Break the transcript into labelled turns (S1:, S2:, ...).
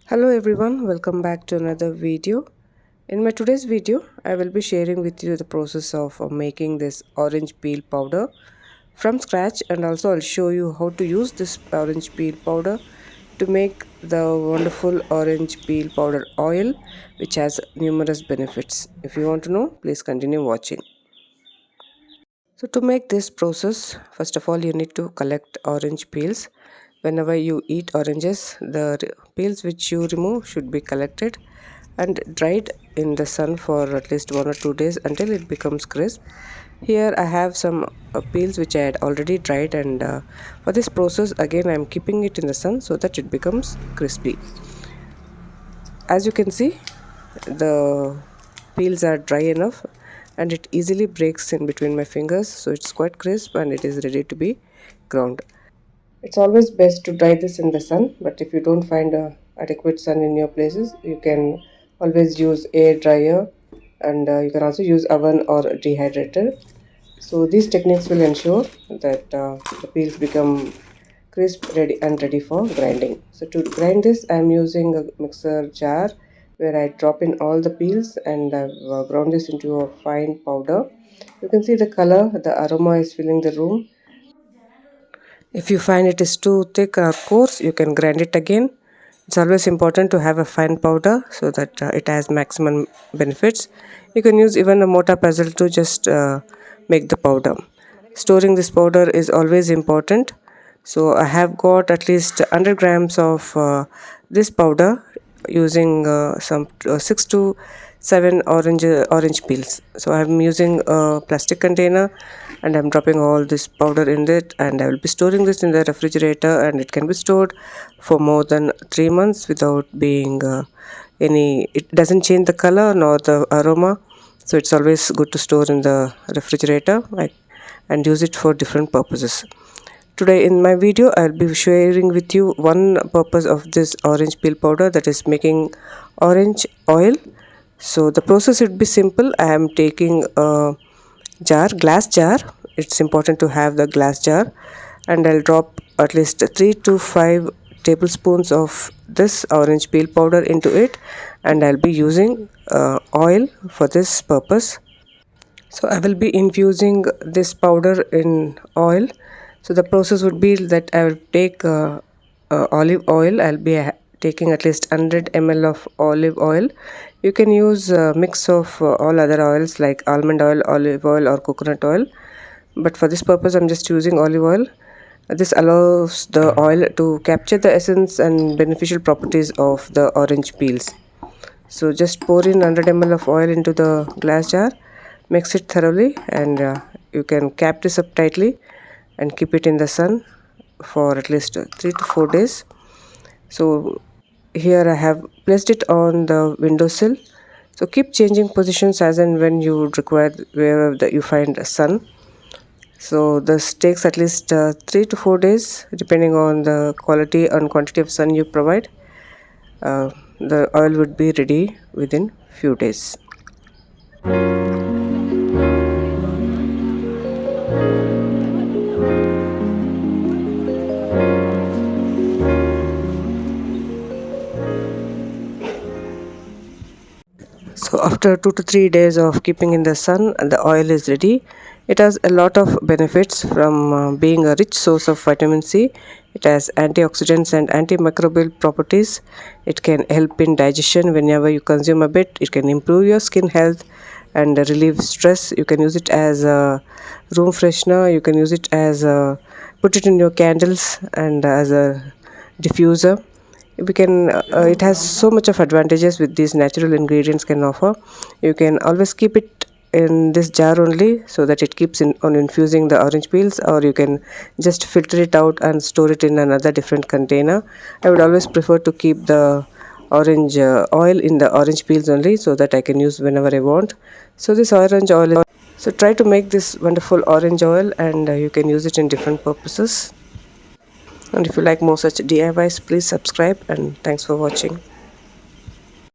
S1: Hello everyone, welcome back to another video. In my today's video, I will be sharing with you the process of making this orange peel powder from scratch, and also I'll show you how to use this orange peel powder to make the wonderful orange peel powder oil, which has numerous benefits. If you want to know, please continue watching. So to make this process, first of all you need to collect orange peels. Whenever you eat oranges, the peels which you remove should be collected and dried in the sun for at least 1 or 2 days until it becomes crisp. Here I have some peels which I had already dried, and for this process again I am keeping it in the sun so that it becomes crispy. As you can see, the peels are dry enough and it easily breaks in between my fingers, so it's quite crisp and it is ready to be ground. It's always best to dry this in the sun, but if you don't find adequate sun in your places, you can always use air dryer, and you can also use oven or dehydrator. So these techniques will ensure that the peels become crisp, ready and ready for grinding. So to grind this, I am using a mixer jar where I drop in all the peels, and I've ground this into a fine powder. You can see the color, the aroma is filling the room. If you find it is too thick or coarse, you can grind it again. It's always important to have a fine powder so that it has maximum benefits. You can use even a mortar pestle to just make the powder. Storing this powder is always important. So I have got at least 100 grams of this powder using some 6 to 7 orange peels. So I'm using a plastic container and I'm dropping all this powder in it, and I will be storing this in the refrigerator, and it can be stored for more than 3 months without being it doesn't change the color nor the aroma. So it's always good to store in the refrigerator and use it for different purposes. Today in my video, I'll be sharing with you one purpose of this orange peel powder, that is making orange oil. So the process would be simple. I am taking a glass jar. It's important to have the glass jar, and I'll drop at least 3 to 5 tablespoons of this orange peel powder into it, and I'll be using oil for this purpose. So I will be infusing this powder in oil. So the process would be that I will take olive oil. I'll be taking at least 100 ml of olive oil. You can use a mix of all other oils like almond oil, olive oil or coconut oil, but for this purpose I'm just using olive oil. This allows the oil to capture the essence and beneficial properties of the orange peels. So just pour in 100 ml of oil into the glass jar, mix it thoroughly, and you can cap this up tightly and keep it in the sun for at least 3 to 4 days. So here I have placed it on the windowsill. So keep changing positions as and when you would require, wherever that you find a sun. So this takes at least 3 to 4 days depending on the quality and quantity of sun you provide. The oil would be ready within few days. So after 2 to 3 days of keeping in the sun, the oil is ready. It has a lot of benefits from being a rich source of vitamin C. It has antioxidants and antimicrobial properties. It can help in digestion whenever you consume a bit. It can improve your skin health and relieve stress. You can use it as a room freshener. You can use it as put it in your candles and as a diffuser. We can it has so much of advantages with these natural ingredients can offer. You can always keep it in this jar only so that it keeps on infusing the orange peels, or you can just filter it out and store it in another different container. I would always prefer to keep the orange oil in the orange peels only, so that I can use whenever I want. So this orange oil is, so try to make this wonderful orange oil, and you can use it in different purposes. And if you like more such DIYs, please subscribe, and thanks for watching.